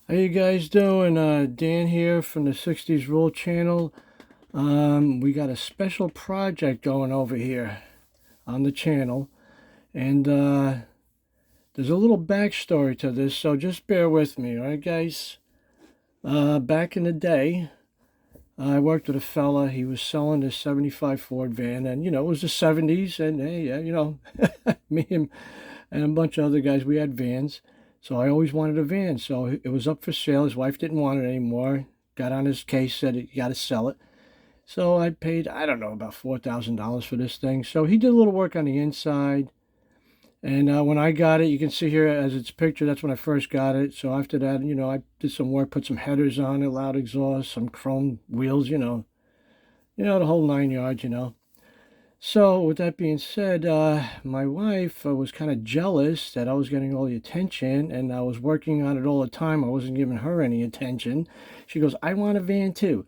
How you guys doing? Dan here from the 60s Rule channel. We got a special project going over here on the channel, and there's a little backstory to this, so just bear with me, all right, guys? Back in the day, I worked with a fella. He was selling this 75 Ford van, and it was the 70s, and hey, me and a bunch of other guys, we had vans. So I always wanted a van. So it was up for sale. His wife didn't want it anymore. Got on his case, said you got to sell it. So I paid, I don't know, about $4,000 for this thing. So he did a little work on the inside. And when I got it, you can see here as it's pictured, that's when I first got it. So after that, I did some work, put some headers on it, loud exhaust, some chrome wheels, the whole 9 yards. So, with that being said, my wife was kind of jealous that I was getting all the attention and I was working on it all the time. I wasn't giving her any attention. She goes, I want a van too.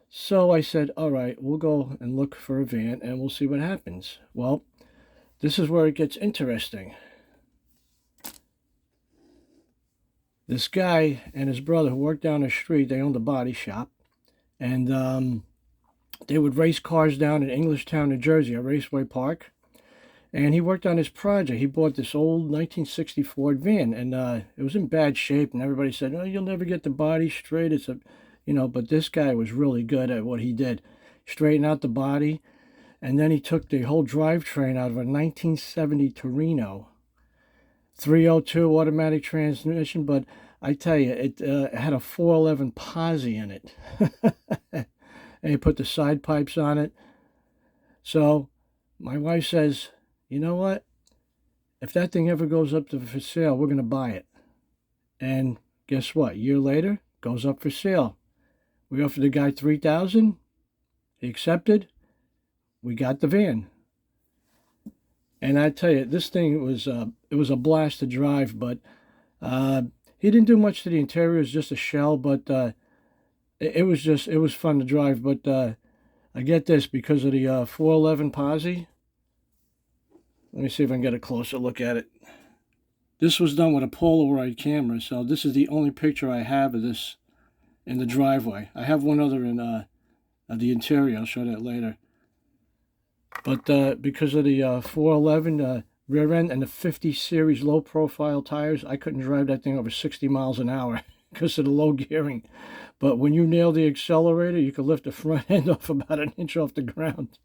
So I said, all right, we'll go and look for a van and we'll see what happens. Well, this is where it gets interesting. This guy and his brother who worked down the street, they owned a body shop. And they would race cars down in Englishtown, New Jersey, at Raceway Park. And he worked on his project. He bought this old 1960 Ford van, and it was in bad shape. And everybody said, "Oh, you'll never get the body straight." But this guy was really good at what he did. Straighten out the body, and then he took the whole drivetrain out of a 1970 Torino 302 automatic transmission. But I tell you, it had a 411 Posse in it. And he put the side pipes on it. So my wife says, you know what? If that thing ever goes up for sale, we're going to buy it. And guess what? A year later, goes up for sale. We offered the guy $3,000. He accepted. We got the van. And I tell you, this thing was it was a blast to drive, but he didn't do much to the interior. It was just a shell, but it was fun to drive. But I get this, because of the 411 Posse. Let me see if I can get a closer look at it. This was done with a Polaroid camera, so this is the only picture I have of this in the driveway. I have one other in the interior. I'll show that later. But because of the 411 rear end and the 50 series low profile tires, I couldn't drive that thing over 60 miles an hour because of the low gearing. But when you nail the accelerator, you could lift the front end off about an inch off the ground,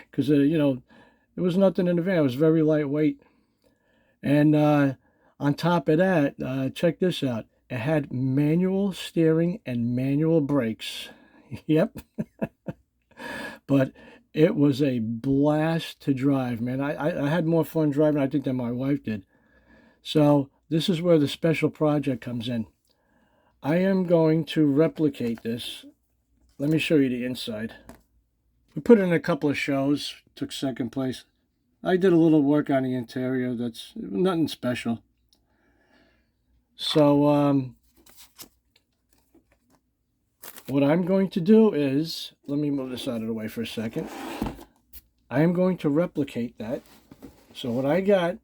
because there was nothing in the van. It was very lightweight. And on top of that, check this out. It had manual steering and manual brakes. Yep. But it was a blast to drive, man. I had more fun driving, I think, than my wife did. So this is where the special project comes in. I am going to replicate this. Let me show you the inside. We put in a couple of shows, took second place. I did a little work on the interior. That's nothing special. So what I'm going to do is, let me move this out of the way for a second. I am going to replicate that. So what I got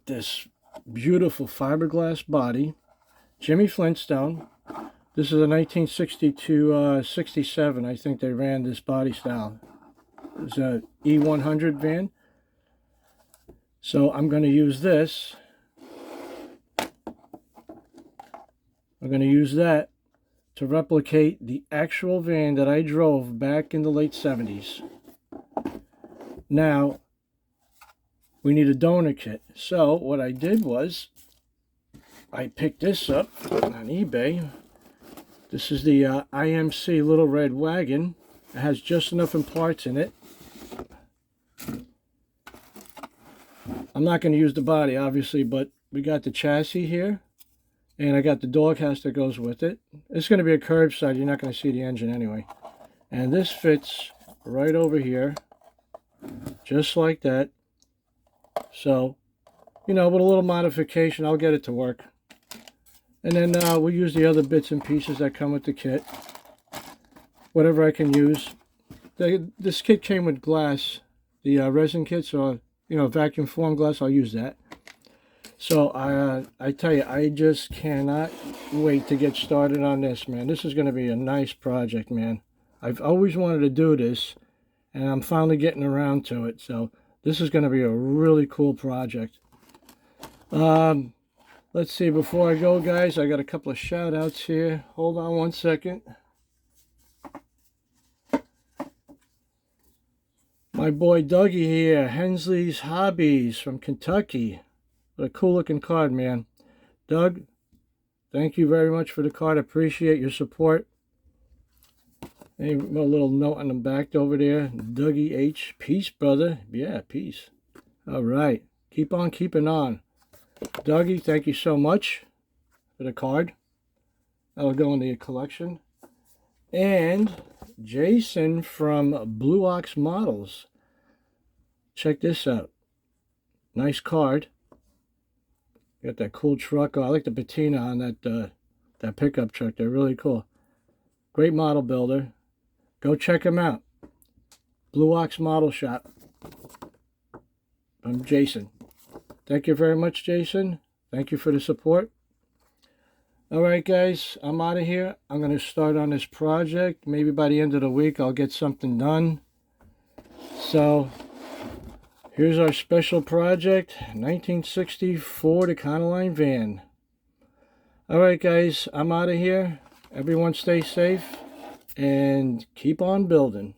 this beautiful fiberglass body, Jimmy Flintstone. This is a 1962 67. I think they ran this body style. It's a E100 van. So I'm going to use this. I'm going to use that to replicate the actual van that I drove back in the late 70s. Now, we need a donor kit. So what I did was, I picked this up on eBay. This is the IMC Little Red Wagon. It has just enough parts in it. I'm not going to use the body, obviously, but we got the chassis here. And I got the doghouse that goes with it. It's going to be a curbside. You're not going to see the engine anyway. And this fits right over here, just like that. So, with a little modification, I'll get it to work. And then we'll use the other bits and pieces that come with the kit. Whatever I can use. This kit came with glass, the resin kit, so, vacuum form glass, I'll use that. So I tell you, I just cannot wait to get started on this, man. This is going to be a nice project, man. I've always wanted to do this, and I'm finally getting around to it. So this is going to be a really cool project. Let's see, before I go, guys, I got a couple of shout outs here. Hold on one second. My boy Dougie here, Hensley's Hobbies from Kentucky. What a cool looking card, man. Doug, thank you very much for the card. I appreciate your support. A little note on the back over there. Dougie H. Peace, brother. Yeah, peace. All right. Keep on keeping on. Dougie, thank you so much for the card. That'll go in the collection. And Jason from Blue Ox Models. Check this out. Nice card. Got that cool truck. Oh, I like the patina on that pickup truck. They're really cool. Great model builder. Go check him out. Blue Ox Model Shop. I'm Jason. Thank you very much, Jason. Thank you for the support. All right, guys, I'm out of here. I'm going to start on this project. Maybe by the end of the week, I'll get something done. So, here's our special project, 1960 Ford Econoline van. All right, guys, I'm out of here. Everyone stay safe and keep on building.